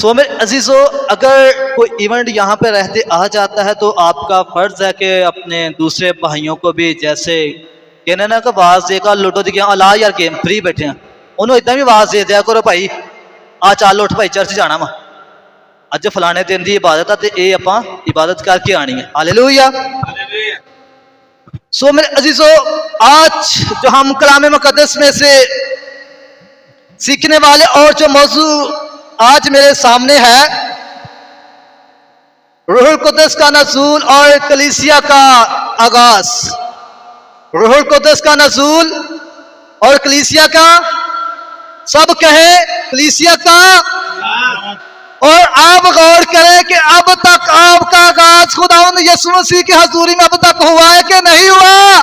सो मेरे अजीजों, अगर कोई इवेंट यहाँ पे रहते आ जाता है तो आपका फ़र्ज़ है कि अपने दूसरे भाइयों को भी, जैसे कहने ना कि आवाज़ देगा लुटो दी अला यार गेम फ्री बैठे हैं, उन्होंने इतना भी आवाज़ दे दिया करो भाई आ चल उठ भाई चर्च जाना वा अज फलाने दिन की इबादत है तो ये आपां इबादत करके आनी है। हालेलुया। सो मेरे अजीजों, आज जो हम कलाम मुकद्दस में से सीखने वाले और जो मौजू आज मेरे सामने है, रूहुल कुद्दस का नज़ूल और कलीसिया का आगाज। रूहुल कुद्दस का नज़ूल और कलीसिया का, सब कहे कलीसिया का। और आप गौर करें कि अब तक आपका आगाज खुदावंद यीशु मसीह की हजूरी में अब तक हुआ है कि नहीं हुआ?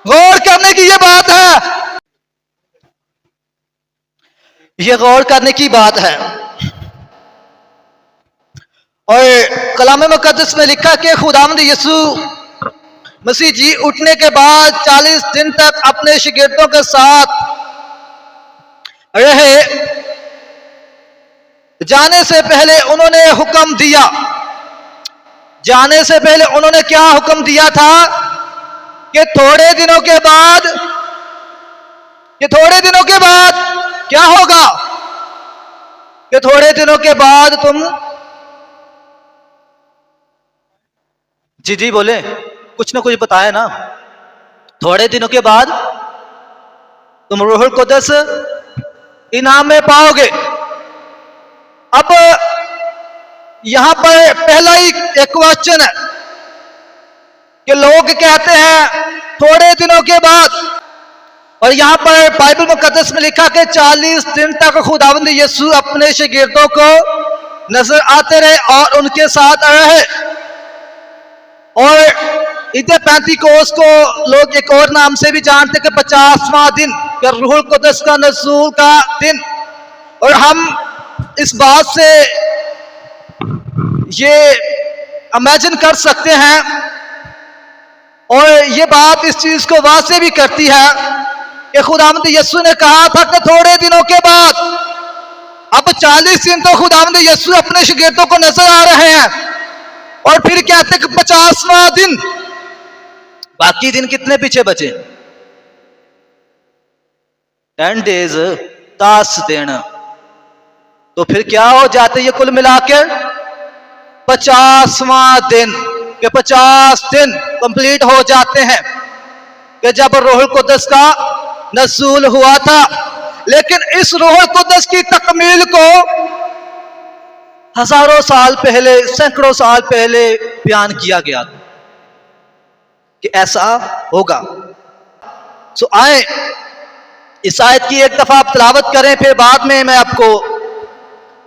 गौर करने की ये बात है, ये गौर करने की बात है। और कलाम मुकद्दस में लिखा कि खुदावंद यीशु मसीह जी उठने के बाद 40 दिन तक अपने शिगिर्दों के साथ रहे। जाने से पहले उन्होंने हुक्म दिया, जाने से पहले उन्होंने क्या हुक्म दिया था कि थोड़े दिनों के बाद, कि थोड़े दिनों के बाद क्या होगा, कि थोड़े दिनों के बाद तुम, जी बोले कुछ ना कुछ बताए ना, थोड़े दिनों के बाद तुम रूहुल कुद्दस इनाम में पाओगे। अब यहां पर पहला ही एक क्वेश्चन है कि लोग कहते हैं थोड़े दिनों के बाद, और यहां पर बाइबल मुकद्दस में लिखा कि 40 दिन तक खुदावंद यीशु अपने शागिर्दों को नजर आते रहे और उनके साथ रहे। और ईद पेंतिकोस्त को लोग एक और नाम से भी जानते कि 50वां दिन, रूहुल कुद्दस का नज़ूल का दिन। और हम इस बात से ये इमेजिन कर सकते हैं, और ये बात इस चीज को वाज़े भी करती है कि खुदावंद यीशु ने कहा था कि थोड़े दिनों के बाद, अब 40 दिन तो खुदावंद यीशु अपने शागिर्दों को नजर आ रहे हैं, और फिर कहते कि 50वां दिन, बाकी दिन कितने पीछे बचे? 10 डेज, 10 दिन, तो फिर क्या हो जाते ये कुल मिलाकर 50वां दिन, के 50 दिन कंप्लीट हो जाते हैं कि जब रूहुल कुद्दस का नज़ूल हुआ था। लेकिन इस रूहुल कुद्दस की तकमील को हजारों साल पहले, सैकड़ों साल पहले बयान किया गया कि ऐसा होगा। सो आए इस आयत की एक दफा आप तिलावत करें, फिर बाद में मैं आपको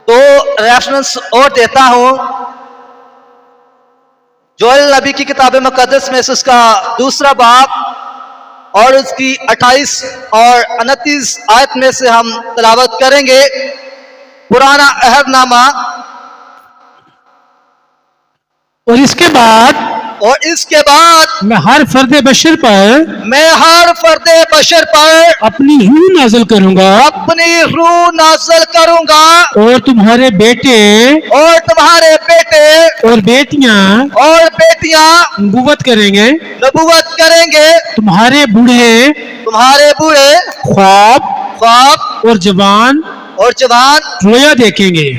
2 रेफरेंस और देता हूं। जोएल नबी की किताब मुकद्दस में से उसका 2 बाब और उसकी 28 और 29 आयत में से हम तिलावत करेंगे। पुराना अहदनामा। और इसके बाद मैं हर फर्द बशर पर अपनी रूह नाज़िल करूंगा, और तुम्हारे बेटे और बेटियां नबुवत करेंगे, तुम्हारे बूढ़े ख्वाब और जवान रोया देखेंगे।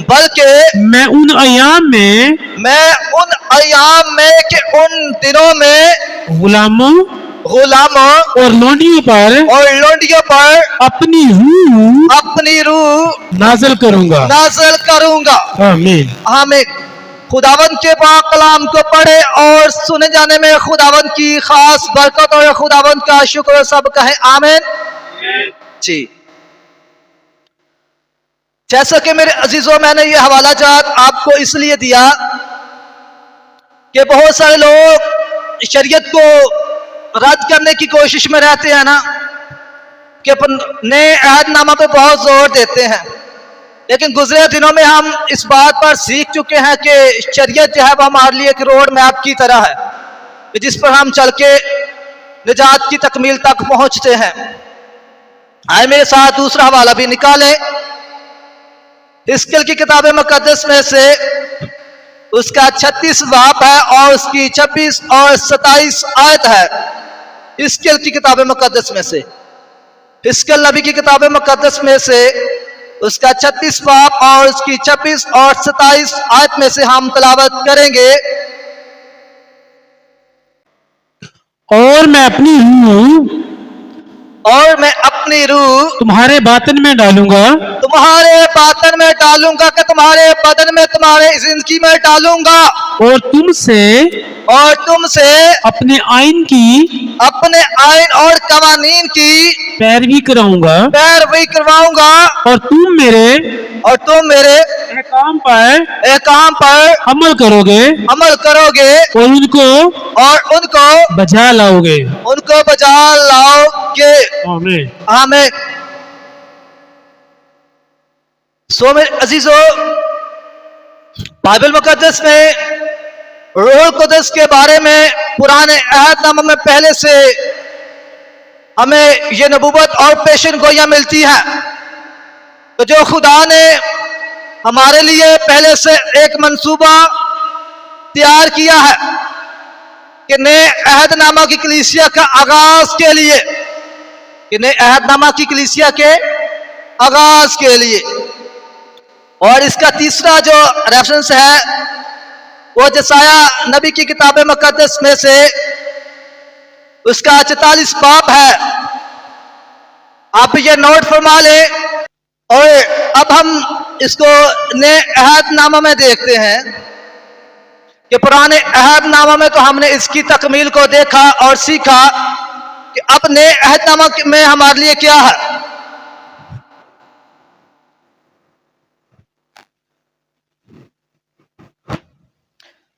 बल्कि मैं उन अयाम में के उन दिनों में गुलामों और लोंडियों पर अपनी रूह नाज़िल करूंगा। आमीन आमीन। खुदावंद के पाक कलाम को पढ़े और सुने जाने में खुदावंद की खास बरकत और खुदावंद का शुक्र। सब कहें आमीन जी। जैसा कि मेरे अजीजों, मैंने ये हवाला जात आपको इसलिए दिया कि बहुत सारे लोग शरीयत को रद्द करने की कोशिश में रहते हैं ना, कि नए अहदनामा पे बहुत जोर देते हैं। लेकिन गुजरे दिनों में हम इस बात पर सीख चुके हैं कि शरीयत जो है वो हमारे लिए एक रोड मैप की तरह है जिस पर हम चल के निजात की तकमील तक पहुंचते हैं। आए मेरे साथ दूसरा हवाला भी निकाले। हिस्कियल की किताब मुकद्दस में से उसका 36 बाब है और उसकी 26 और 27 आयत है। हिस्कियल की किताब मुकद्दस में से, हिस्कियल नबी की किताब मुकद्दस में से उसका 36 बाब और उसकी 26 और 27 आयत में से हम तलावत करेंगे। और मैं अपनी रूह तुम्हारे बातन में डालूंगा, तुम्हारे बातन में डालूंगा, कि तुम्हारे बदन में, तुम्हारे जिंदगी में डालूंगा, और तुमसे अपने आइन और कवानीन की पैरवी करवाऊंगा, और तुम मेरे एहकाम पर अमल करोगे, और उनको बजा लाओगे। आमीन। आमीन। सो मेरे अजीजों, बाइबल मुकद्दस में रूहुल कुद्दस के बारे में पुराने अहदनामे में पहले से हमें ये नबूवत और पेशन गोइयां मिलती है। तो जो खुदा ने हमारे लिए पहले से एक मंसूबा तैयार किया है कि नए अहदनामा की कलीसिया का आगाज के लिए, और इसका तीसरा जो रेफरेंस है वो जसाया नबी की किताब मुकद्दस में से उसका 44 बाब है। आप ये नोट फरमा लें। और अब हम इसको नए अहदनामा में देखते हैं कि पुराने अहदनामा में तो हमने इसकी तकमील को देखा और सीखा कि अब नए अहदनामा में हमारे लिए क्या है।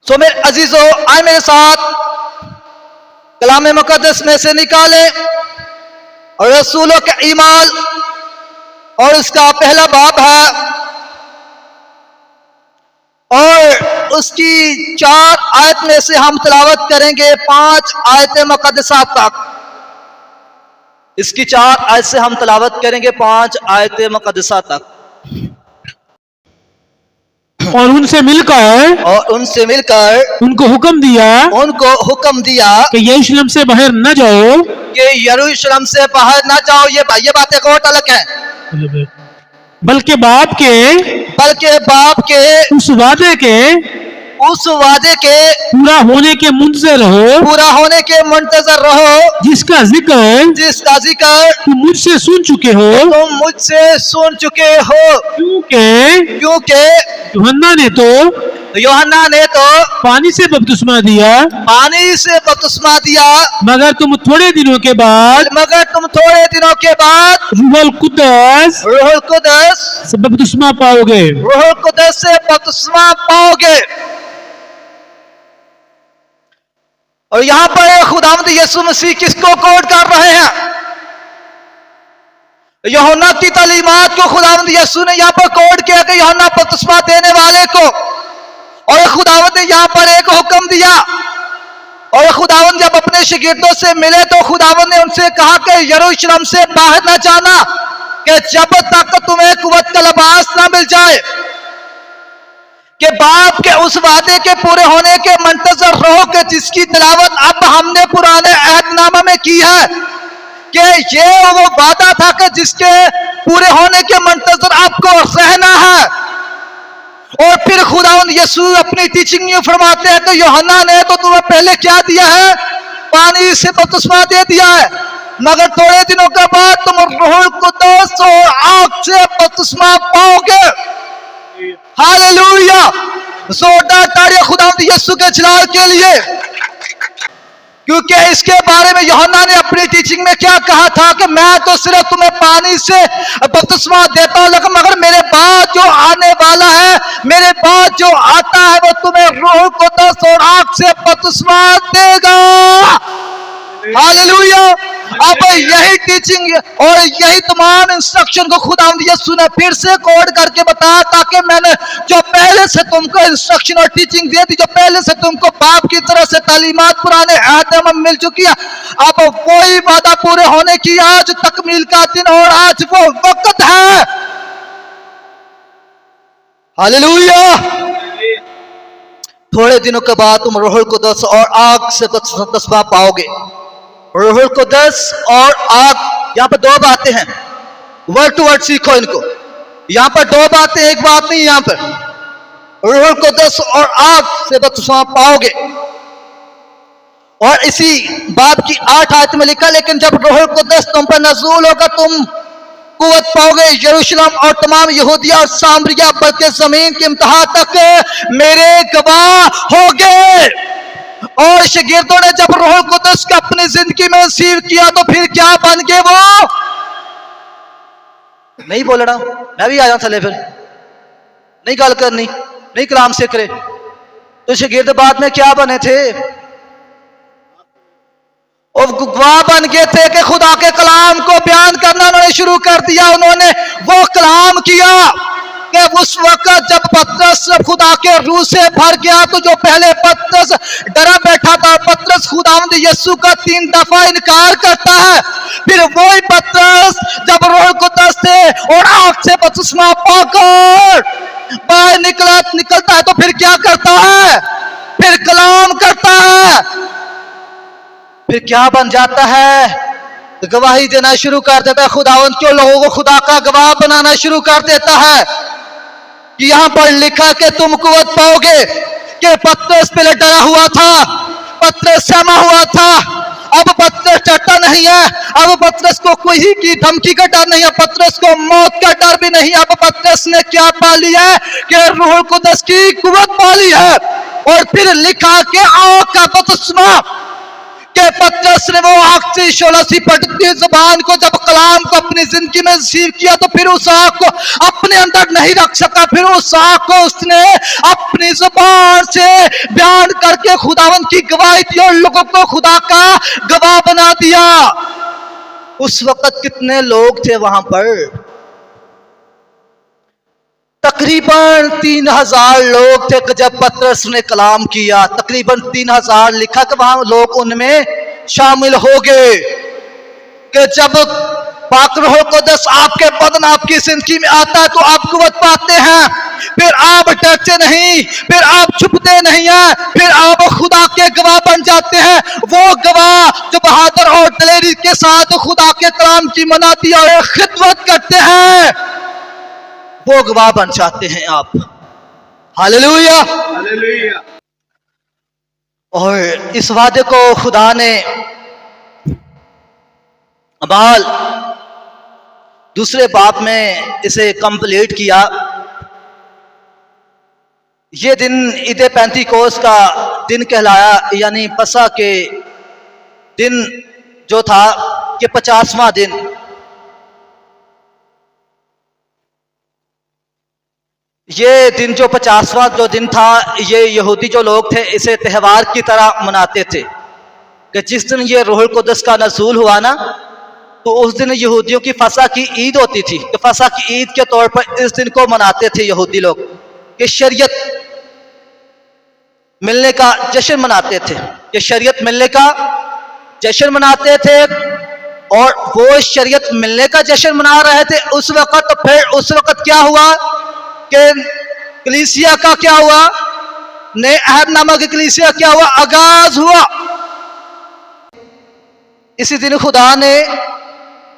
सो मेरे अजीजों, आए मेरे साथ कलाम मुकद्दस में से निकाले और रसूलों के ईमान और उसका पहला बाब है और उसकी 4 आयत में से हम तिलावत करेंगे 5 आयत मुकद्दसा तक। इसकी 4 आयत से हम तिलावत करेंगे 5 आयत मुकद्दसा तक। और उनसे मिलकर उनको हुक्म दिया कि यरूशलेम से बाहर न जाओ, ये बातें बहुत अलग है। बल्कि बाप के उस वादे के पूरा होने के मुंतजर रहो, जिसका जिक्र तुम मुझसे सुन चुके हो। क्योंकि यूहन्ना ने तो पानी से बपतिस्मा दिया, मगर तुम थोड़े दिनों के बाद रूहुल कुद्दस से बपतिस्मा पाओगे। और यहां पर खुदावंद यीशु मसीह किसको कोट कर रहे हैं? यूहन्ना की तालीमात को खुदावंद यीशु ने यहां पर कोट किया कि यूहन्ना बपतिस्मा देने वाले को। और खुदावंद ने यहां पर एक हुक्म दिया। और खुदावंद जब अपने शागिर्दों से मिले तो खुदावंद ने उनसे कहा कि यरूशलेम से बाहर न जाना, कि जब तक तुम्हें कुव्वत का लिबास ना मिल जाए, कि बाप के उस वादे के पूरे होने के मुंतजर रहो, कि जिसकी तिलावत अब हमने पुराने अहदनामा में की है, कि ये वो वादा था कि जिसके पूरे होने के मुंतजर आपको रहना है। और फिर खुदावंद यीशु अपनी टीचिंग में फरमाते हैं कि यूहन्ना ने तो तुम्हें पहले क्या दिया है? पानी से बपतिस्मा दे दिया है, मगर थोड़े दिनों के बाद तुम रूहुल कुद्दस और आग से बपतिस्मा पाओगे। हालेलुया! जोरदार तालियां खुदावंद यीशु के जलाल के लिए, क्योंकि इसके बारे में यूहन्ना ने अपनी टीचिंग में क्या कहा था कि मैं तो सिर्फ तुम्हें पानी से बपतिस्मा देता हूं, लेकिन मगर मेरे बाद जो आने वाला है, मेरे बाद जो आता है, वो तुम्हें रूहुल कुद्दस और आग से बपतिस्मा देगा। हालेलुया! अब यही टीचिंग और यही तमाम इंस्ट्रक्शन को खुदावंद यीशु ने फिर से कोड करके बताया, ताकि मैंने जो पहले से तुमको इंस्ट्रक्शन और टीचिंग दे दी, जो पहले से तुमको बाप की तरह से तालीमात पुराने अहद में मिल चुकी है, अब वही वादा पूरे होने की आज तकमील का दिन और आज वो वक्त है। हालेलुया। थोड़े दिनों के बाद तुम रूहुल कुद्दस और आग से तस्बा पाओगे। रूहुल कुद्दस और आग, यहाँ पर दो बातें हैं, वर्ड टू वर्ड सीखो इनको। यहाँ पर दो बातें, एक बात नहीं। यहाँ पर रूहुल कुद्दस और आग से तस्बा पाओगे, और इसी बात की 8 आयत में लिखा, लेकिन जब रूहुल कुद्दस तुम पर नज़ूल होगा, तुम कुव्वत पाओगे, यरूशलेम और तमाम यहूदिया और सामरिया बल्कि जमीन के इंतहा तक मेरे गवाह होगे। और शागिर्दों ने जब रूहुल कुद्दस को अपनी जिंदगी में रिसीव किया तो फिर क्या बन गए? वो नहीं बोल रहा, मैं भी आया थले, फिर नहीं गल करनी, नहीं कलाम सीख रहे, तो शागिर्द बाद में क्या बने थे? और गवाह बन गए थे कि खुदा के कलाम को बयान करना उन्होंने शुरू कर दिया। उन्होंने वो कलाम किया कि उस वक्त जब पतरस खुदा के रूह से भर गया, तो जो पहले पतरस डरा बैठा था, पतरस खुदावंद यीशु का 3 दफा इनकार करता है। फिर वही पतरस जब रूह कुद्दस से और आग से बपतिस्मा पाकर बाहर निकलता है, तो फिर क्या करता है? फिर कलाम करता है। फिर क्या बन जाता है? गवाही देना शुरू कर देता है। खुदावंद के लोगों को खुदा का गवाह बनाना शुरू कर देता है। कि यहां पर लिखा कि तुम कुव्वत पाओगे, कि पतरस पहले डरा हुआ था, पतरस सहमा हुआ था, अब पतरस डरता नहीं है। अब पतरस को कोई की धमकी का डर नहीं है, पतरस को मौत का डर भी नहीं। अब पतरस ने क्या पा लिया है? कि रूहुल कुद्दस की कुव्वत पा ली है। और फिर लिखा कि आग का बपतिस्मा, के पतरस ने वो आग से शोला सी फटती जुबान को जब कलाम को अपनी जिंदगी में रिसीव किया, तो फिर उस आग को अपने अंदर नहीं रख सका। फिर उस आग को उसने अपनी जुबान से बयान करके खुदावंद की गवाही दी और लोगों को खुदा का गवाह बना दिया। उस वक्त कितने लोग थे वहां पर? तकरीबन 3000 लोग थे कि जब पतरस ने कलाम किया। तकरीबन 3000 लिखा कि वहां लोग उनमें शामिल हो गए। कि जब पाक रूह कुद्दस आपके बदन आपकी जिंदगी में आता है, तो आप कुव्वत पाते हैं। फिर आप डरते नहीं, फिर आप छुपते नहीं हैं, फिर आप खुदा के गवाह बन जाते हैं। वो गवाह जो बहादुर और दलेरी के साथ खुदा के कलाम की मनाती और खिदमत करते हैं, वो गवाह बन जाते हैं आप। हालेलुया। हालेलुया। और इस वादे को खुदा ने अमाल दूसरे बाब में इसे कंप्लीट किया। ये दिन ईद पेंतीकोस्त का दिन कहलाया, यानी पसा के दिन जो था, कि 50वां दिन। ये दिन जो 50वां जो दिन था, ये यहूदी जो लोग थे इसे त्यौहार की तरह मनाते थे। कि जिस दिन ये रूहुल कुद्दस का नज़ूल हुआ ना, तो उस दिन यहूदियों की फसा की ईद होती थी। कि फसा की ईद के तौर पर इस दिन को मनाते थे यहूदी लोग, कि शरीयत मिलने का जश्न मनाते थे। कि शरीयत मिलने का जश्न मनाते थे, और वो शरीयत मिलने का जश्न मना रहे थे उस वक्त। तो फिर उस वक्त क्या हुआ कि कलीसिया का क्या हुआ? नए अहदनामा की कलीसिया क्या हुआ? आगाज हुआ। इसी दिन खुदा ने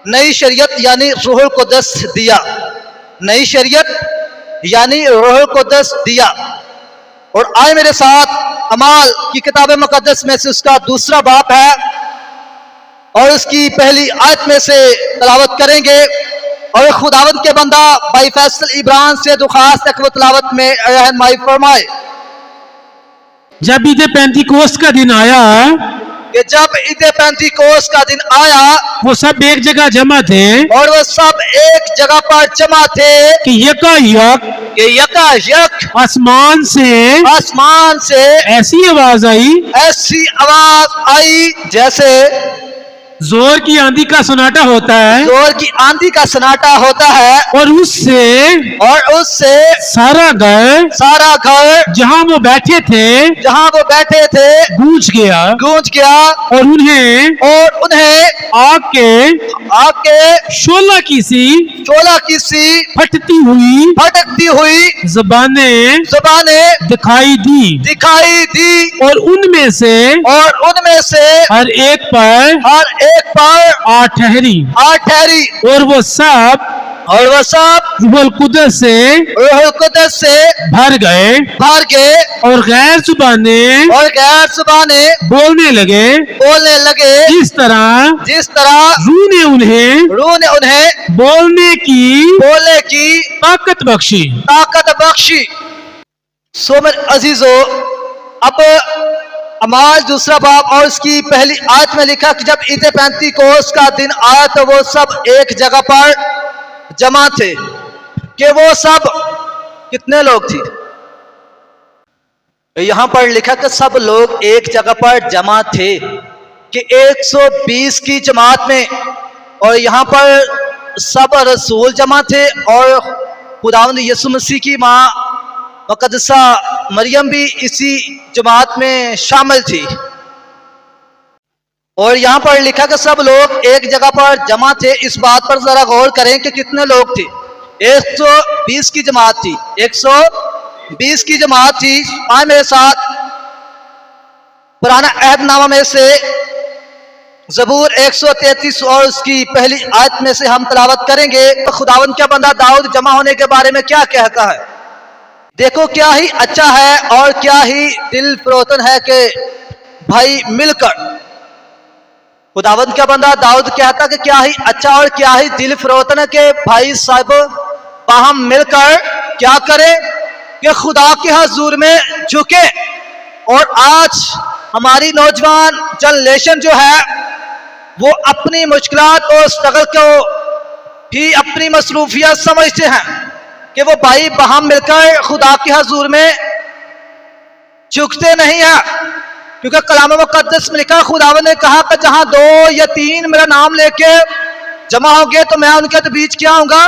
नई शरीयत यानी रूहुल कुद्दस दिया। नई शरीयत यानी रूहुल कुद्दस दिया। और आए मेरे साथ अमाल की किताब मुकद्दस में से उसका 2 बाब है, और उसकी पहली आयत में से तलावत करेंगे। और खुदावंद के बंदा भाई फैसल इब्रान से दुखास्त तलावत में रहनुमाई फरमाए। जब ईद पेंतीकोस्त का दिन आया, कि जब ईद पेंतीकोस्त का दिन आया, वो सब एक जगह जमा थे, और वो सब एक जगह पर जमा थे। कि यकायक आसमान से ऐसी आवाज आई जैसे जोर की आंधी का सन्नाटा होता है जोर की आंधी का सन्नाटा होता है और उससे सारा घर जहां वो बैठे थे गूंज गया और उन्हें आग के शोला की सी फटती हुई जबानें दिखाई दी और उनमें से हर एक पर आ ठहरी और वो सब रूहुल कुदस से भर गए और गैर जुबानें बोलने लगे जिस तरह रूह ने उन्हें बोलने की ताकत बख्शी। सो मेरे अजीजों, अब अमाल दूसरा बाब और उसकी पहली आयत में लिखा कि जब ईद पेंतीकोस्त का दिन आया तो वो सब एक जगह पर जमा थे। कि वो सब कितने लोग थे? यहां पर लिखा कि सब लोग एक जगह पर जमा थे कि 120 की जमात में, और यहां पर सब रसूल जमा थे और खुदावंद यीशु मसीह की मां मुकद्दसा मरियम भी इसी जमात में शामिल थी। और यहाँ पर लिखा कि सब लोग एक जगह पर जमा थे। इस बात पर जरा गौर करें कि कितने लोग थे। 120 की जमात थी, 120 की जमात थी। आए मेरे साथ पुराना अहदनामा में से ज़बूर 133 और उसकी पहली आयत में से हम तलावत करेंगे। तो खुदावंद का बंदा दाऊद जमा होने के बारे में क्या कहता है। देखो क्या ही अच्छा है और क्या ही दिल फरोतन है कि भाई मिलकर, खुदावंद का बंदा दाऊद कहता कि क्या ही अच्छा और क्या ही दिल फरोतन है कि भाई साहब बाहम मिलकर क्या करें कि खुदा के हुजूर में झुके। और आज हमारी नौजवान जनरेशन जो है वो अपनी मुश्किलात और स्ट्रगल को ही अपनी मसरूफियत समझते हैं कि वो भाई बाहम मिलकर खुदा के हुजूर में झुकते नहीं है। क्योंकि कलाम मुकद्दस में लिखा, खुदावंद ने कहा कि जहां 2 या 3 मेरा नाम लेके जमा होंगे तो मैं उनके बीच क्या होऊंगा,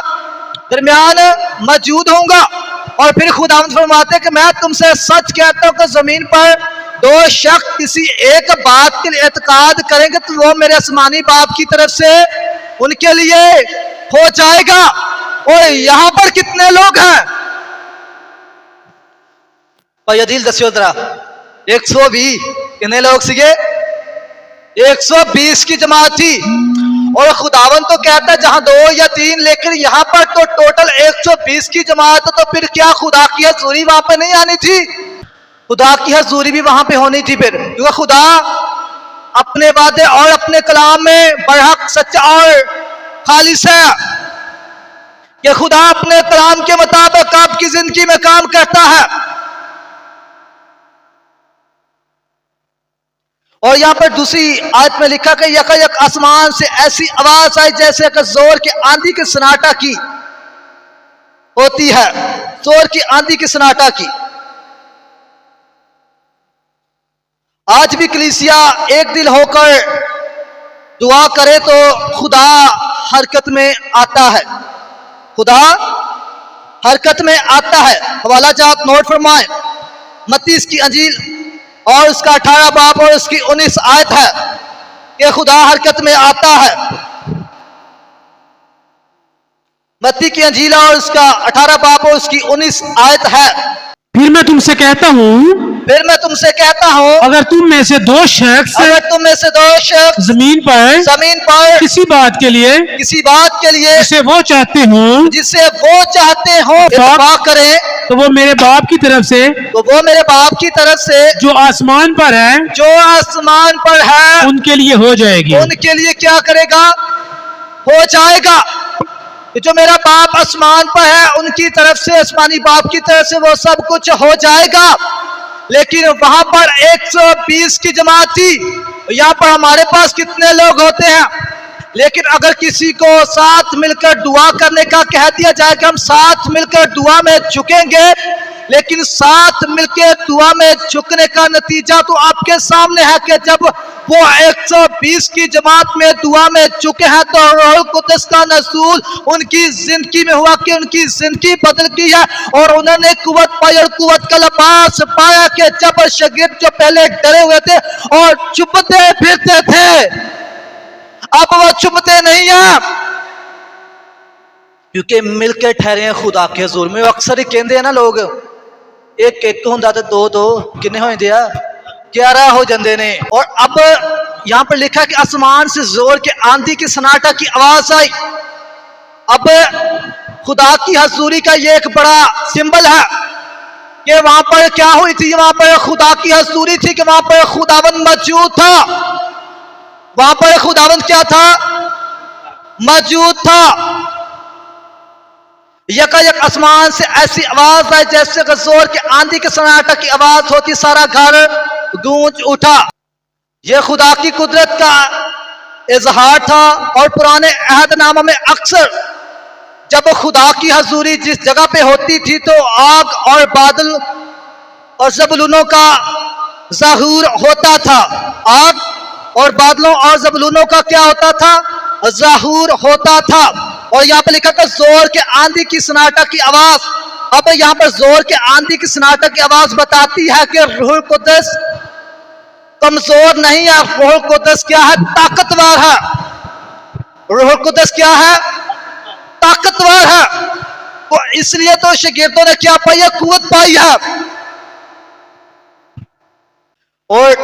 दरमियान मौजूद होऊंगा। और फिर खुदावंद फरमाते कि मैं तुमसे सच कहता हूं कि जमीन पर 2 शख्स किसी एक बात के लिए एतकाद करेंगे तो वो मेरे आसमानी बाप की तरफ से उनके लिए हो जाएगा। और यहां पर कितने लोग हैं? और दिल दस्यो जरा 120 कितने लोग सीगे? 120 की जमात थी। और खुदावन तो कहता है जहां 2 या 3, लेकिन यहां पर तो टोटल 120 की जमात। तो फिर क्या खुदा की हजूरी वहां पे नहीं आनी थी? खुदा की हजूरी भी वहां पे होनी थी फिर, क्योंकि खुदा अपने वादे और अपने कलाम में बरहक सच्चा और खालिस है कि खुदा अपने कलाम के मुताबिक आपकी जिंदगी में काम करता है। और यहां पर दूसरी आयत में लिखा कि यकायक आसमान से ऐसी आवाज आई जैसे कि जोर की आंधी के सन्नाटा की होती है, जोर की आंधी के सन्नाटा की। आज भी कलीसिया एक दिल होकर दुआ करे तो खुदा हरकत में आता है, खुदा हरकत में आता है। हवाला जात नोट फरमाए, मत्ती की अंजील और उसका 18 बाब और उसकी 19 आयत है कि खुदा हरकत में आता है। मत्ती की अंजील और उसका 18 बाब और उसकी 19 आयत है। फिर मैं तुमसे कहता हूँ अगर तुम में से 2 शख्स जमीन पर किसी बात के लिए जिसे वो चाहते हो दुआ करें तो वो मेरे बाप की तरफ से जो आसमान पर है उनके लिए हो जाएगी। उनके लिए क्या करेगा? हो जाएगा। जो मेरा बाप आसमान पर है उनकी तरफ से, आसमानी बाप की तरफ से वो सब कुछ हो जाएगा। लेकिन वहां पर 120 की जमात थी। यहाँ पर हमारे पास कितने लोग होते हैं? लेकिन अगर किसी को साथ मिलकर दुआ करने का कह दिया जाए कि हम साथ मिलकर दुआ में झुकेंगे लेकिन साथ मिलकर दुआ में झुकने का नतीजा तो आपके सामने है कि जब वो 120 की जमात में दुआ में झुके हैं तो रूहुल कुद्दस का नज़ूल उनकी जिंदगी में हुआ कि उनकी जिंदगी बदल गई है और उन्होंने कुव्वत पाई और कुव्वत का लिबास पाया कि जब शागिर्द जो पहले डरे हुए थे और चुपते फिरते थे, अब वो चुपते नहीं है क्योंकि मिलकर ठहरे हैं खुदा के हुजूर में। अक्सर ही कहते हैं ना लोग, एक एक होंदा तो दो दो किन्ने हो जाते हैं, 11 हो जाते ने। और अब यहाँ पर लिखा कि आसमान से जोर के आंधी की सन्नाटा की आवाज आई। अब खुदा की हजूरी का ये एक बड़ा सिंबल है कि वहां पर क्या हुई थी, वहां पर खुदा की हजूरी थी कि वहां पर खुदावंद मौजूद था। वहां पर खुदावंद क्या था, मौजूद था। यकायक आसमान से ऐसी आवाज आई जैसे जोर के आंधी के सन्नाटा की आवाज होती, सारा घर गूंज उठा। यह खुदा की कुदरत का इजहार था। और पुराने अहदनामा में अक्सर जब खुदा की हजूरी जिस जगह पे होती थी तो आग और बादल और ज़बूलूनों का ज़हूर होता था। आग और बादलों और ज़बूलूनों का क्या होता था, ज़हूर होता था। और यहाँ पर लिखा था जोर के आंधी की सन्नाटा की आवाज। अब यहाँ पर जोर के आंधी की सन्नाटा की आवाज बताती है कि रूहुल कुद्दस कमजोर नहीं है, रूहुल कुद्दस क्या है, ताकतवर है। रूहुल कुद्दस क्या है, ताकतवर है। तो इसलिए तो शागिर्दों ने क्या पाई है, कुव्वत पाई है। और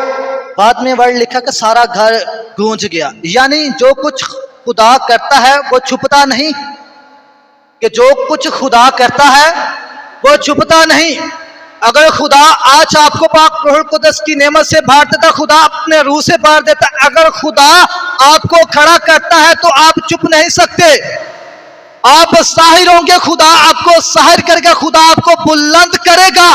बाद में वर्ड लिखा कि सारा घर गूंज गया। यानी जो कुछ खुदा करता है वो छुपता नहीं, कि जो कुछ खुदा करता है वो छुपता नहीं। अगर खुदा आज आपको पाक रूहुल कुद्दस की नेमत से भर देता, खुदा अपने रूह से भर देता, अगर खुदा आपको खड़ा करता है तो आप चुप नहीं सकते। आप साहिर होंगे, खुदा आपको साहिर करेगा, खुदा आपको बुलंद करेगा।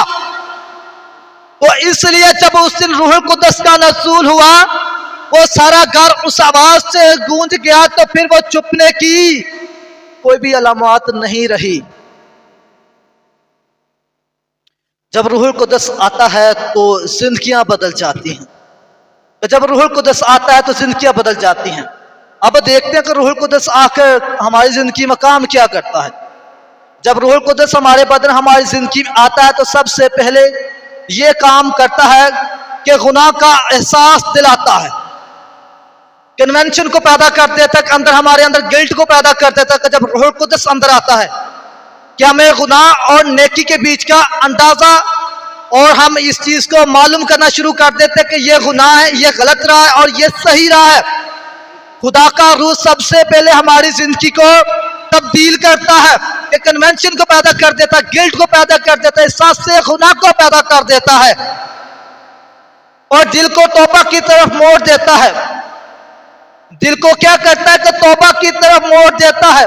तो इसलिए जब उस दिन रूहुल कुद्दस का नज़ूल हुआ, वो सारा घर उस आवाज से गूंज गया, तो फिर वो चुपने की कोई भी अलामत नहीं रही। जब रूहुल कुद्दस आता है तो जिंदगियां बदल जाती हैं। तो जब रूहुल कुद्दस आता है तो जिंदगियां बदल जाती हैं। अब देखते हैं कि रूहुल कुद्दस आकर हमारी जिंदगी में काम क्या करता है। जब रूहुल कुद्दस हमारे बदन हमारी जिंदगी में आता है तो सबसे पहले ये काम करता है कि गुनाह का एहसास दिलाता है, कन्वेंशन को पैदा कर देता है, अंदर हमारे अंदर गिल्ट को पैदा कर देता है। जब रूहुल कुद्दस अंदर आता है कि हमें गुनाह और नेकी के बीच का अंदाजा और हम इस चीज को मालूम करना शुरू कर देते हैं कि ये गुनाह है, ये गलत रहा है और ये सही रहा है। खुदा का रूह सबसे पहले हमारी जिंदगी को तब्दील करता है, एक कन्वेंशन को पैदा कर देता है, गिल्ट को पैदा कर देता है, एहसास से गुनाह को पैदा कर देता है और दिल को तौबा की तरफ मोड़ देता है। दिल को क्या करता है कि तौबा की तरफ मोड़ देता है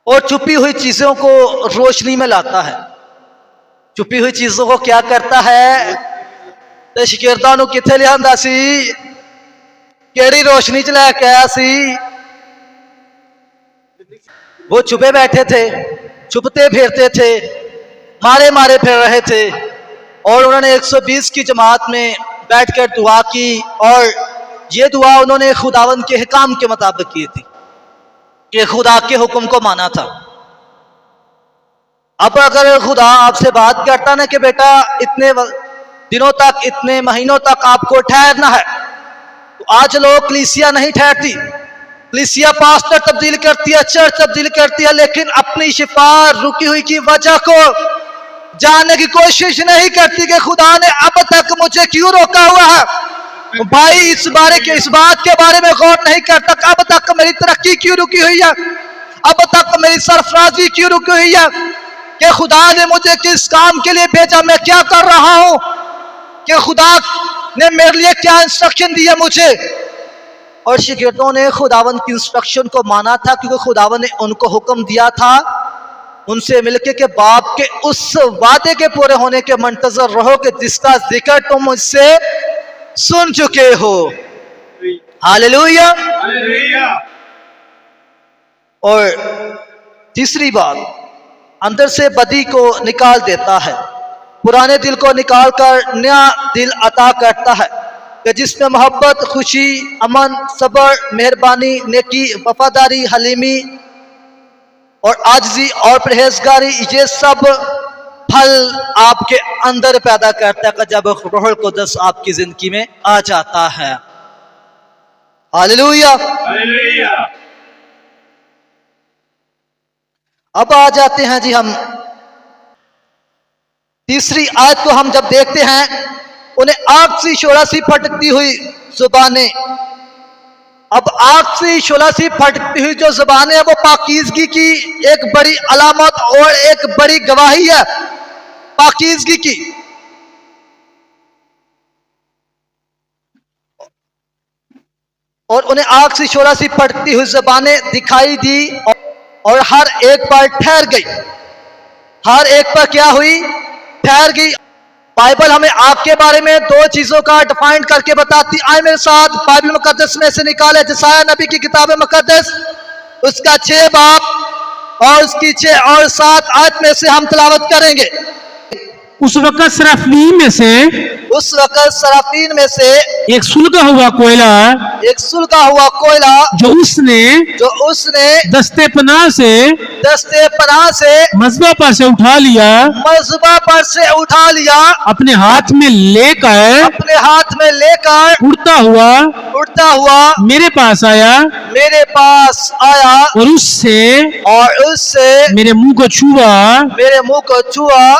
और छुपी हुई चीजों को रोशनी में लाता है। छुपी हुई चीजों को क्या करता है, ते शागिर्दां नूं किथे लिआंदा सी, केड़ी रोशनी च लैके आया सी। वो छुपे बैठे थे, छुपते फिरते थे, मारे मारे फिर रहे थे और उन्होंने 120 की जमात में बैठकर दुआ की और ये दुआ उन्होंने खुदावंद के हुक्म के मुताबिक की थी कि खुदा के हुक्म को माना था। अब अगर खुदा आपसे बात करता ना कि बेटा इतने दिनों तक, इतने महीनों तक आपको ठहरना है, तो आज लोग कलीसिया नहीं ठहरती, कलीसिया पास्टर तब्दील करती है, चर्च तब्दील करती है, लेकिन अपनी शिफा रुकी हुई की वजह को जानने की कोशिश नहीं करती कि खुदा ने अब तक मुझे क्यों रोका हुआ है। भाई इस बात के बारे में गौर नहीं करता, अब तक मेरी तरक्की क्यों रुकी हुई है, अब तक मेरी सरफराजी क्यों रुकी हुई है, कि खुदा ने मुझे किस काम के लिए भेजा, मैं क्या कर रहा हूं, कि खुदा ने मेरे लिए क्या इंस्ट्रक्शन दिया मुझे। और शागिर्दों ने खुदावंद की इंस्ट्रक्शन को माना था क्योंकि खुदावंद ने उनको हुक्म दिया था उनसे मिलके के बाप के उस वादे के पूरे होने के मंतजर रहो कि जिसका जिक्र तुम मुझसे सुन चुके हो। हालेलुया। और तीसरी बात, अंदर से बदी को निकाल देता है, पुराने दिल को निकाल कर नया दिल अता करता है कि जिसमें मोहब्बत, खुशी, अमन, सब्र, मेहरबानी, नेकी, वफादारी, हलीमी और आजिज़ी और परहेजगारी, ये सब फल आपके अंदर पैदा करता है जब रूहुल कुद्दस आपकी जिंदगी में आ जाता है। हालेलुया। अब आ जाते हैं जी हम तीसरी आयत को हम जब देखते हैं, उन्हें आग सी शोला सी फटकती हुई जुबानें। अब आग सी शोला सी फटकती हुई जो जुबानें है वो पाकीज़गी की एक बड़ी अलामत और एक बड़ी गवाही है, पाकीज़गी की। और उन्हें आग सी शोला सी फटकती हुई जुबानें दिखाई दी और हर एक पर ठहर गई। हर एक पर क्या हुई? ठहर गई। बाइबल हमें आग के बारे में दो चीजों का डिफाइन करके बताती। आए मेरे साथ बाइबल मुकद्दस में से निकाले जसाया नबी की किताब मुकद्दस, उसका 6 बाब और उसकी 6 और 7 आयत में से हम तिलावत करेंगे। उस वक्त सराफीन में से एक सुलगा हुआ कोयला जो उसने दस्ते पनाह से मज़बा पर से उठा लिया, अपने हाथ में लेकर उड़ता हुआ मेरे पास आया और उससे मेरे मुंह को छुआ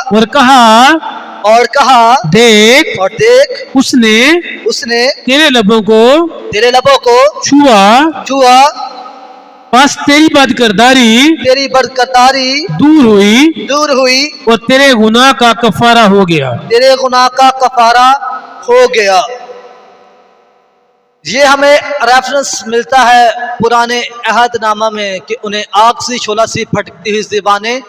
और कहा देख उसने तेरे लबों को छुआ, बस तेरी बदकिरदारी दूर हुई और तेरे गुनाह का कफारा हो गया। ये हमें रेफरेंस मिलता है पुराने अहदनामा में कि उन्हें आग सी शोला सी फटकती हुई ज़बानें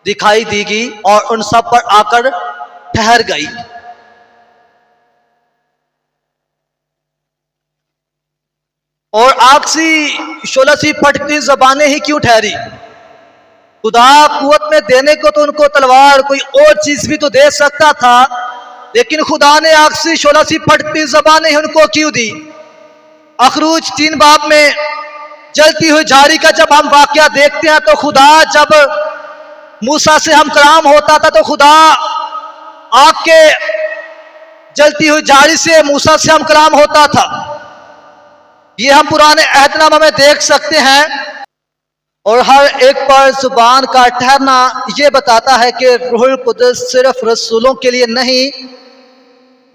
दिखाई दी गई और उन सब पर आकर ठहर गई। और आग सी शोला सी फटकती ज़बानें ही क्यों ठहरी? खुदा कुव्वत में देने को तो उनको तलवार कोई और चीज भी तो दे सकता था, लेकिन खुदा ने आग सी शोला सी फटकती ज़बानें उनको क्यों दी? अखरूज 3 बाब में जलती हुई झाड़ी का जब हम वाकया देखते हैं तो खुदा जब मूसा से हम कलाम होता था तो खुदा आग के जलती हुई झाड़ी से मूसा से हम कलाम होता था। ये हम पुराने अहदनामा में देख सकते हैं। और हर एक पर जुबान का ठहरना ये बताता है कि रूहुल कुद्दस सिर्फ रसूलों के लिए नहीं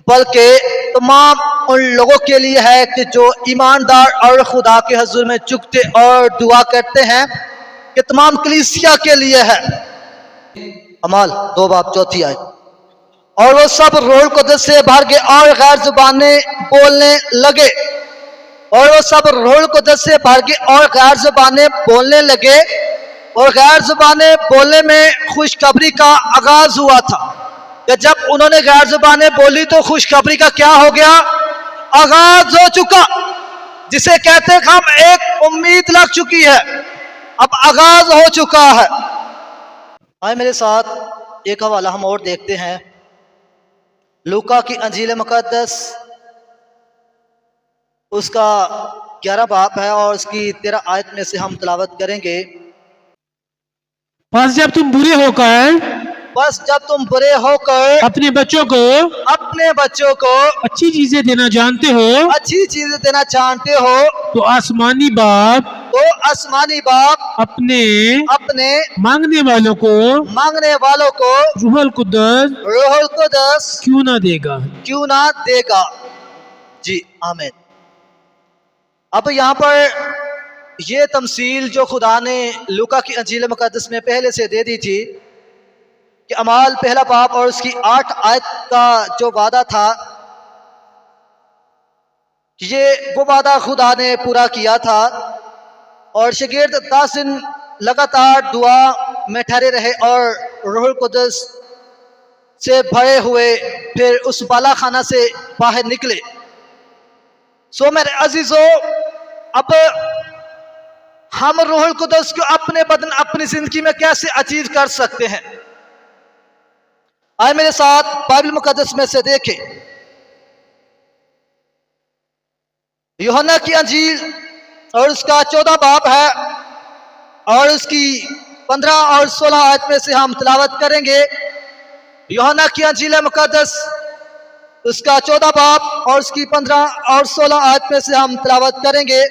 बल्कि तमाम उन लोगों के लिए है कि जो ईमानदार और खुदा के हुजूर में झुकते और दुआ करते हैं, कि तमाम कलीसिया के लिए है। अमाल 2 बाब 4 आयत। और वो सब रूहुल कुद्दस से भर गए और गैर जुबानें बोलने लगे। और वो सब रूहुल कुद्दस से भर गए और गैर जुबानें बोलने लगे। और गैर जुबानें बोलने में खुशखबरी का आगाज हुआ था कि जब उन्होंने गैर जुबानें बोली तो खुशखबरी का क्या हो गया? आगाज हो चुका। जिसे कहते हैं हम एक उम्मीद लग चुकी है, अब आगाज हो चुका है। आए मेरे साथ एक हवाला हम और देखते हैं। लूका की अंजील मुकद्दस उसका 11 बाब है और उसकी 13 आयत में से हम तिलावत करेंगे। बस जब तुम बुरे होकर अपने बच्चों को अच्छी चीजें देना जानते हो तो आसमानी बाप अपने मांगने वालों को रूहुल कुद्दस क्यों ना देगा। जी आमीन। अब यहाँ पर यह तमसील जो खुदा ने लूका की अंजील मुकद्दस में पहले से दे दी थी कि अमाल 1 बाब और उसकी 8 आयत का जो वादा था, ये वो वादा खुदा ने पूरा किया था। और शागिर्द 10 दिन लगातार दुआ में ठहरे रहे और रूहुल कुद्दस से भरे हुए फिर उस बाला खाना से बाहर निकले। सो मेरे अजीजों, अब हम रूहुल कुद्दस को अपने बदन अपनी जिंदगी में कैसे अचीव कर सकते हैं। आए मेरे साथ बाइबल मुकद्दस में से देखें, यूहन्ना की अंजील और उसका 14 बाब है और उसकी 15 और 16 आयत में से हम तिलावत करेंगे। यूहन्ना की अंजील मुकद्दस उसका 14 बाब और उसकी 15 और 16 आयत में से हम तिलावत करेंगे।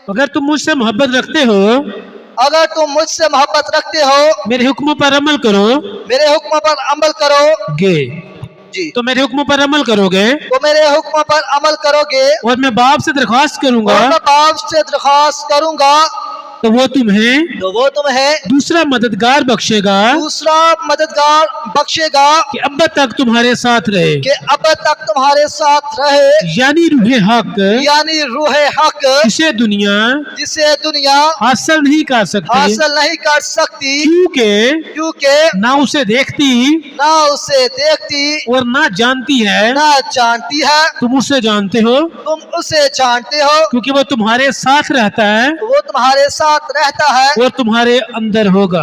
अगर तुम मुझसे मोहब्बत रखते हो, अगर तुम मुझसे मोहब्बत रखते हो, मेरे हुक्मों पर अमल करो, मेरे हुक्मों पर अमल करोगे जी, तो मेरे हुक्मों पर अमल करोगे, तो मेरे हुक्मों पर अमल करोगे, और मैं बाप से दरख्वास्त करूंगा, और मैं बाप से दरख्वास्त करूंगा, तो वो तुम्हें दूसरा मददगार बख्शेगा, दूसरा मददगार बख्शेगा कि अब तक तुम्हारे साथ रहे, कि अब तक तुम्हारे साथ रहे, यानी रूहे हक, यानी रूहे हक, जिसे दुनिया हासिल नहीं कर सकती, हासिल नहीं कर सकती, क्योंकि ना उसे देखती और ना जानती है। तुम उसे जानते हो, क्योंकि वो तुम्हारे साथ रहता है, वो तुम्हारे साथ रहता है और तुम्हारे अंदर होगा।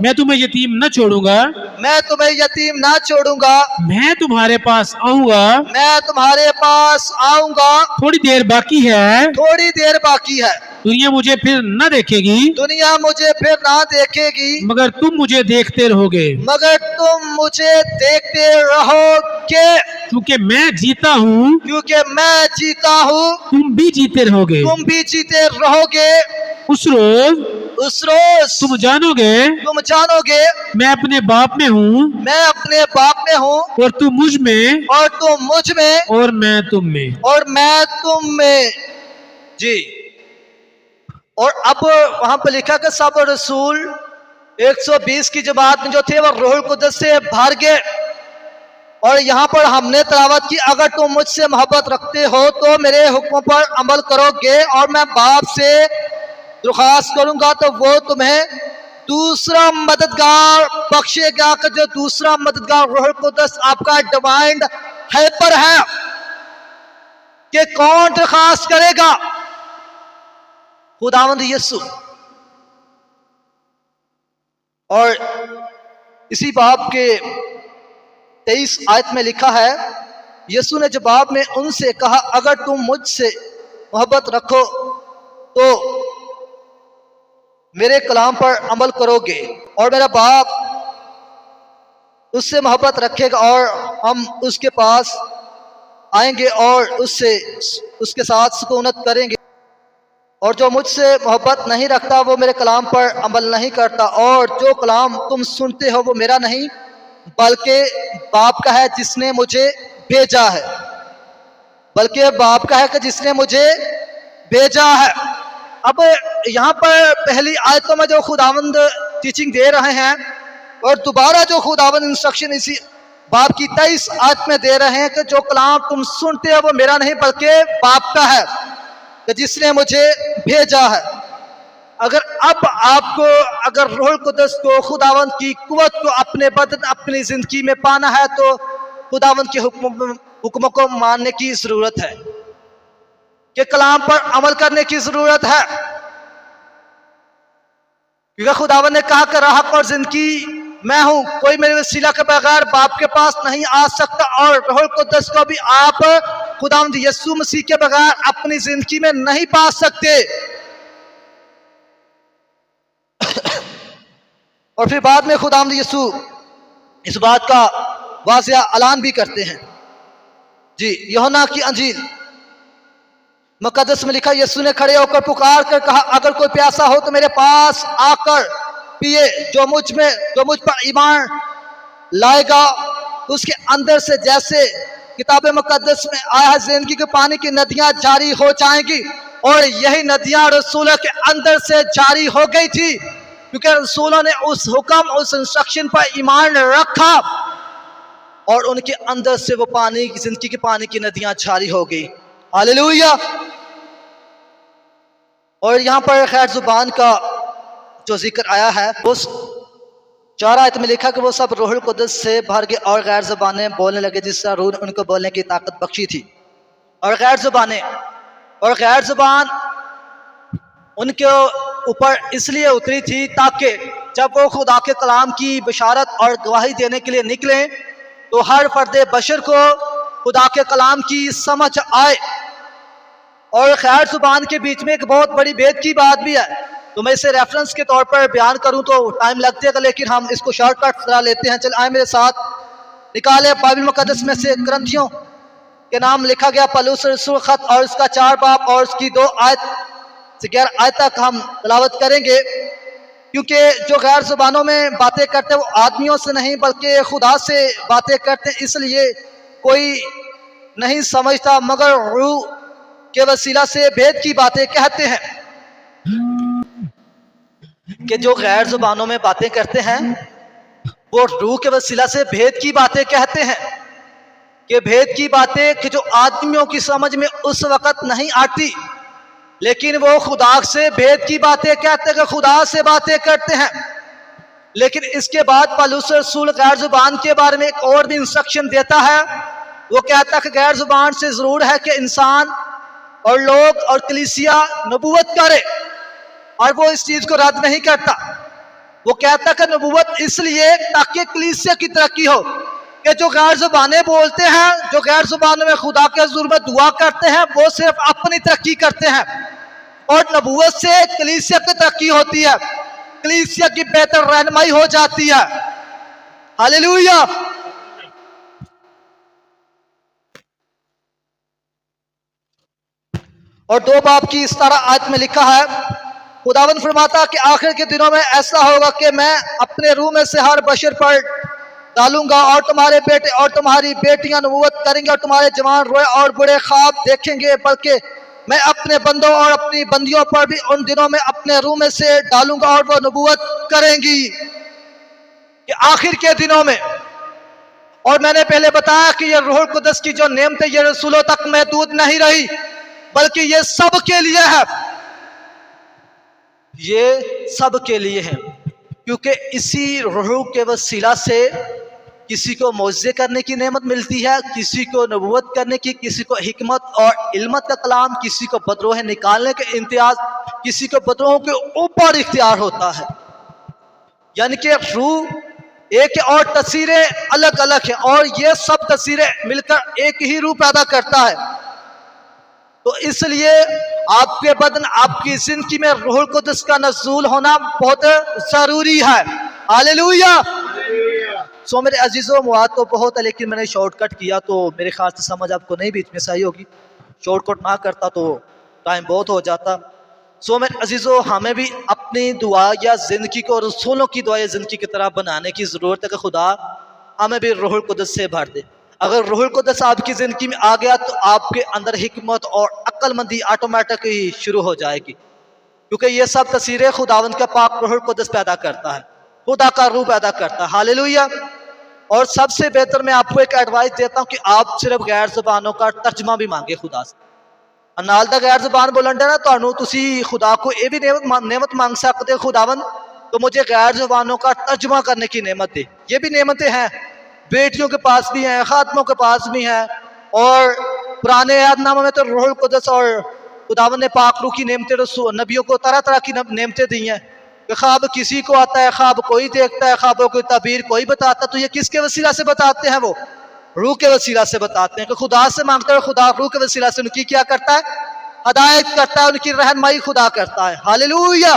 मैं तुम्हें यतीम न छोड़ूंगा, मैं तुम्हारे पास आऊंगा। थोड़ी देर बाकी है, दुनिया मुझे फिर न देखेगी, मगर तुम मुझे देखते रहोगे, क्योंकि मैं जीता हूँ, तुम भी जीते रहोगे। उस रोज तुम जानोगे मैं अपने बाप में हूँ, और तुम मुझ में, और मैं तुम में। जी। और अब वहां पर लिखा कि सब रसूल 120 की जमात में जो थे वो रूहुल कुद्दस से भर गए। और यहाँ पर हमने तिलावत की, अगर तुम मुझसे मोहब्बत रखते हो तो मेरे हुक्मों पर अमल करोगे, और मैं बाप से दरख्वास्त करूंगा तो वो तुम्हें दूसरा मददगार बख्शेगा। कि जो दूसरा मददगार रूहुल कुद्दस आपका डिवाइन हेल्पर है, कि कौन दरख्वास्त करेगा? खुदावंद यीशु। और इसी बाब के 23 आयत में लिखा है, यीशु ने जवाब में उनसे कहा, अगर तुम मुझसे मोहब्बत रखो तो मेरे कलाम पर अमल करोगे, और मेरा बाप उससे मोहब्बत रखेगा, और हम उसके पास आएंगे और उसके साथ सुकूनत करेंगे। और जो मुझसे मोहब्बत नहीं रखता वो मेरे कलाम पर अमल नहीं करता, और जो कलाम तुम सुनते हो वो मेरा नहीं बल्कि बाप का है जिसने मुझे भेजा है, कि जिसने मुझे भेजा है। अब यहाँ पर पहली आयतों में जो खुदावंद टीचिंग दे रहे हैं, और दोबारा जो खुदावंद इंस्ट्रक्शन इसी बाप की 23 आयत में दे रहे हैं कि जो कलाम तुम सुनते हो वो मेरा नहीं बल्कि बाप का है, कि जिसने मुझे भेजा है। अगर रूहुल कुद्दस को, खुदावंद की कुव्वत को अपने बदन अपनी जिंदगी में पाना है तो खुदावंद के हुक्मों को मानने की जरूरत है, कि कलाम पर अमल करने की जरूरत है। क्योंकि खुदावंद ने कहा कि राह और जिंदगी मैं हूं, कोई मेरे वसीला के बगैर बाप के पास नहीं आ सकता, और रूहुल कुद्दस को भी आप खुदावंद यीशु मसीह के बगैर अपनी जिंदगी में नहीं पा सकते। और फिर बाद में खुदावंद यीशु इस बात का वाज़िया ऐलान भी करते हैं। जी, यूहन्ना की अंजील मुकद्दस में लिखा, यीशु ने खड़े होकर पुकार कर कहा, अगर कोई प्यासा हो तो मेरे पास आकर पिए, जो मुझ पर ईमान लाएगा उसके अंदर से जैसे किताब मुकद्दस में आया है, जिंदगी के पानी की नदियां जारी हो जाएंगी। और यही नदियां रसूलों के अंदर से जारी हो गई थी, क्योंकि रसूलों ने उस हुक्म, उस इंस्ट्रक्शन पर ईमान रखा, और उनके अंदर से वो पानी की, जिंदगी के पानी की नदियां जारी हो गई। हालेलुया। और यहाँ पर खैर जुबान का जो जिक्र आया है, उस 4 आयत में लिखा कि वो सब रूहुल कुद्दस से भर गए और गैर ज़बानें बोलने लगे, जिससे रूह ने उनको बोलने की ताकत बख्शी थी। और गैर ज़बान उनके ऊपर इसलिए उतरी थी ताकि जब वो खुदा के कलाम की बशारत और गवाही देने के लिए निकले तो हर फर्द बशर को खुदा के कलाम की समझ आए। और खैर जुबान के बीच में एक बहुत बड़ी भेद की बात भी है, तो मैं इसे रेफरेंस के तौर पर बयान करूं तो टाइम लग जाएगा, लेकिन हम इसको शॉर्टकट करा लेते हैं। चल आए मेरे साथ, निकाले बाइबल मुकद्दस में से ग्रंथियों के नाम लिखा गया पौलुस रसूल खत और उसका 4 बाब और उसकी 2 आयत से 11 आयत तक हम तलावत करेंगे। क्योंकि जो गैर जुबानों में बातें करते हैं वो आदमियों से नहीं बल्कि खुदा से बातें करते हैं, इसलिए कोई नहीं समझता मगर रूह के वसीला से भेद की बातें कहते हैं। कि जो गैर जुबानों में बातें करते हैं वो रूह के वसीला से भेद की बातें कहते हैं। कि भेद की बातें कि जो आदमियों की समझ में उस वक्त नहीं आती, लेकिन वो खुदा से भेद की बातें कहते हैं, खुदा से बातें करते हैं। लेकिन इसके बाद पौलुस रसूल गैर जुबान के बारे में एक और भी इंस्ट्रक्शन देता है। वो कहता है कि गैर जुबान से जरूर है कि इंसान और लोग और कलीसिया नबूवत करे, और वो इस चीज को रद्द नहीं करता। वो कहता है कि नबूवत इसलिए ताकि कलीसिया की तरक्की हो। कि जो गैर जुबानें बोलते हैं, जो गैर जुबानों में खुदा के हुजूर में दुआ करते हैं, वो सिर्फ अपनी तरक्की करते हैं, और नबूवत से कलीसिया की तरक्की होती है, कलीसिया की बेहतर रहनुमाई हो जाती है। हालेलुया। और 2 बाब की इस तरह आयत में लिखा है, खुदावंद फरमाता कि आखिर के दिनों में ऐसा होगा कि मैं अपने रूह में से हर बशर पर डालूंगा, और तुम्हारे बेटे और तुम्हारी बेटियां नबूवत करेंगे, और तुम्हारे जवान रोए और बुरे ख्वाब देखेंगे। बल्कि मैं अपने बंदों और अपनी बंदियों पर भी उन दिनों में अपने रूह में से डालूंगा और वो नबूवत करेंगी। कि आखिर के दिनों में, और मैंने पहले बताया कि ये रूहुल कुदस की जो नेमत है ये रसूलों तक महदूद नहीं रही, बल्कि ये सब के लिए है। ये सब के लिए है, क्योंकि इसी रूह के वसीला से किसी को मौजे करने की नेमत मिलती है, किसी को नबूवत करने की, किसी को हिकमत और इल्मत का कलाम, किसी को बदरोह निकालने के इम्तियाज, किसी को बदरोह के ऊपर इख्तियार होता है। यानी कि रूह एक और तस्वीरें अलग अलग है, और ये सब तस्वीरें मिलकर एक ही रूह पैदा करता है। तो इसलिए आपके बदन, आपकी जिंदगी में रूहुल कुदस का नज़ूल होना बहुत जरूरी है। हालेलुया। सो मेरे अजीजों, मुआद तो बहुत है, लेकिन मैंने शॉर्टकट किया तो मेरे ख्याल से समझ आपको नहीं बीच में सही होगी। शॉर्टकट ना करता तो टाइम बहुत हो जाता। सो मेरे अजीजों, हमें भी अपनी दुआ या जिंदगी को रसूलों की दुआ जिंदगी की तरह बनाने की ज़रूरत है कि खुदा हमें भी रूहुल कुदस से भर दे। अगर रूहुल कुदस आपकी ज़िंदगी में आ गया तो आपके अंदर हिकमत और अक्लमंदी ऑटोमेटिक ही शुरू हो जाएगी, क्योंकि ये सब तस्वीरें खुदावंद का पाक रूहुल कुदस पैदा करता है, खुदा का रूह पैदा करता है। हालेलुया। और सबसे बेहतर मैं आपको एक एडवाइस देता हूँ कि आप सिर्फ गैर ज़बानों का तर्जमा भी मांगे खुदा से। नाल दा गैर ज़बान बोलन ना तुहानू, तुसी खुदा को ये भी नेमत मांग सकते हो, खुदावंद तो मुझे गैर ज़बानों का तर्जमा करने की नेमत दे। ये भी नेमतें हैं, बेटियों के पास भी हैं, खातमों के पास भी हैं, और पुराने यादनामे में तो रूहुल कुदस और खुदावंद ने पाक रूह की नेमतें नबियों को तरह तरह की नेमतें दी हैं। ख्वाब किसी को आता है, ख्वाब कोई देखता है, ख्वाबों की ताबीर कोई बताता, तो ये किसके वसीला से बताते हैं? वो रूह के वसीला से बताते हैं। कि खुदा से मांगते हैं, खुदा रूह के वसीला से उनकी क्या करता है? हदायत करता है, उनकी रहनुमाई खुदा करता है। हालेलुया।